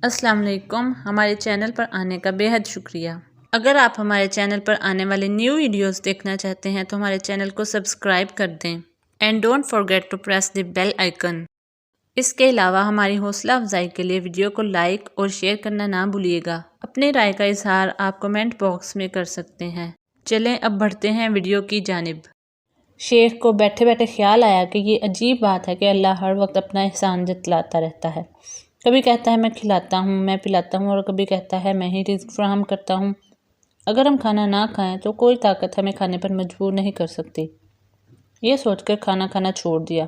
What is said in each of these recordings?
السلام علیکم، ہمارے چینل پر آنے کا بے حد شکریہ۔ اگر آپ ہمارے چینل پر آنے والے نیو ویڈیوز دیکھنا چاہتے ہیں تو ہمارے چینل کو سبسکرائب کر دیں and don't forget to press the bell icon. اس کے علاوہ ہماری حوصلہ افزائی کے لیے ویڈیو کو لائک اور شیئر کرنا نہ بھولیے گا۔ اپنی رائے کا اظہار آپ کمنٹ باکس میں کر سکتے ہیں۔ چلیں اب بڑھتے ہیں ویڈیو کی جانب۔ شیخ کو بیٹھے بیٹھے خیال آیا کہ یہ عجیب بات ہے کہ اللہ ہر وقت اپنا احسان جتلاتا رہتا ہے۔ کبھی کہتا ہے میں کھلاتا ہوں، میں پلاتا ہوں، اور کبھی کہتا ہے میں ہی رزق فراہم کرتا ہوں۔ اگر ہم کھانا نہ کھائیں تو کوئی طاقت ہمیں کھانے پر مجبور نہیں کر سکتی۔ یہ سوچ کر کھانا کھانا چھوڑ دیا۔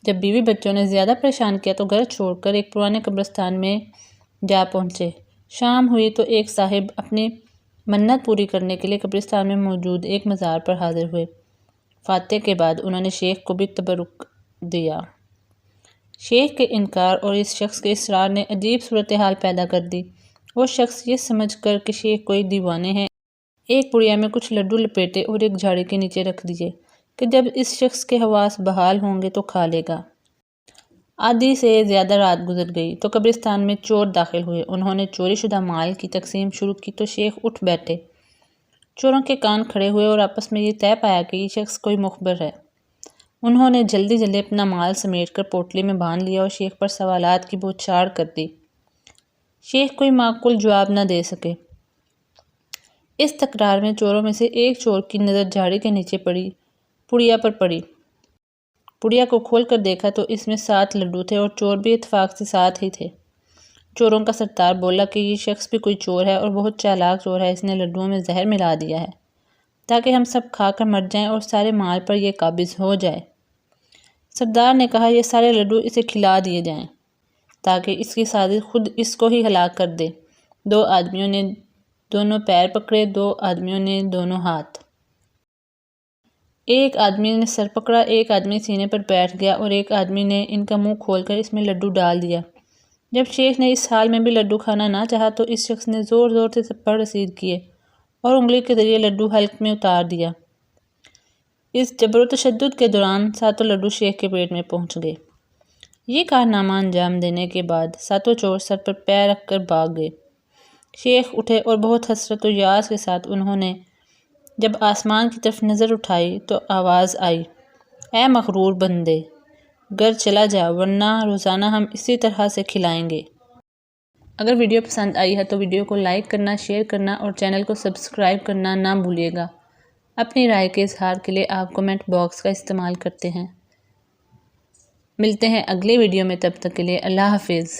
جب بیوی بچوں نے زیادہ پریشان کیا تو گھر چھوڑ کر ایک پرانے قبرستان میں جا پہنچے۔ شام ہوئی تو ایک صاحب اپنی منت پوری کرنے کے لیے قبرستان میں موجود ایک مزار پر حاضر ہوئے۔ فاتحے کے بعد انہوں نے شیخ کو بھی تبرک دیا۔ شیخ کے انکار اور اس شخص کے اصرار نے عجیب صورتحال پیدا کر دی۔ وہ شخص یہ سمجھ کر کہ شیخ کوئی دیوانے ہیں، ایک پڑیا میں کچھ لڈو لپیٹے اور ایک جھاڑی کے نیچے رکھ دیے کہ جب اس شخص کے حواس بحال ہوں گے تو کھا لے گا۔ آدھی سے زیادہ رات گزر گئی تو قبرستان میں چور داخل ہوئے۔ انہوں نے چوری شدہ مال کی تقسیم شروع کی تو شیخ اٹھ بیٹھے۔ چوروں کے کان کھڑے ہوئے اور آپس میں یہ طے پایا کہ یہ شخص کوئی مخبر ہے۔ انہوں نے جلدی جلدی اپنا مال سمیٹ کر پوٹلی میں باندھ لیا اور شیخ پر سوالات کی بوچھاڑ کر دی۔ شیخ کوئی معقول جواب نہ دے سکے۔ اس تکرار میں چوروں میں سے ایک چور کی نظر جھاڑی کے نیچے پڑی پڑیا پر پڑی۔ پڑیا کو کھول کر دیکھا تو اس میں 7 لڈو تھے اور چور بھی اتفاق سے 7 ہی تھے۔ چوروں کا سردار بولا کہ یہ شخص بھی کوئی چور ہے اور بہت چالاک چور ہے، اس نے لڈوؤں میں زہر ملا دیا ہے تاکہ ہم سب کھا کر مر جائیں اور سارے مال پر یہ قابض ہو جائے۔ سردار نے کہا یہ سارے لڈو اسے کھلا دیے جائیں تاکہ اس کی سازش خود اس کو ہی ہلاک کر دے۔ 2 آدمیوں نے دونوں پیر پکڑے، 2 آدمیوں نے دونوں ہاتھ۔ ایک آدمی نے سر پکڑا، ایک آدمی سینے پر بیٹھ گیا اور ایک آدمی نے ان کا منہ کھول کر اس میں لڈو ڈال دیا۔ جب شیخ نے اس حال میں بھی لڈو کھانا نہ چاہا تو اس شخص نے زور زور سے تھپڑ رسید کیے اور انگلی کے ذریعے لڈو حلق میں اتار دیا۔ اس جبر و تشدد کے دوران 7 لڈو شیخ کے پیٹ میں پہنچ گئے۔ یہ کارنامہ انجام دینے کے بعد 7 چور سر پر پیر رکھ کر بھاگ گئے۔ شیخ اٹھے اور بہت حسرت و یاس کے ساتھ انہوں نے جب آسمان کی طرف نظر اٹھائی تو آواز آئی، اے مغرور بندے، گھر چلا جا ورنہ روزانہ ہم اسی طرح سے کھلائیں گے۔ اگر ویڈیو پسند آئی ہے تو ویڈیو کو لائک کرنا، شیئر کرنا اور چینل کو سبسکرائب کرنا نہ بھولیے گا۔ اپنی رائے کے اظہار کے لیے آپ کمنٹ باکس کا استعمال کرتے ہیں۔ ملتے ہیں اگلے ویڈیو میں، تب تک کے لیے اللہ حافظ۔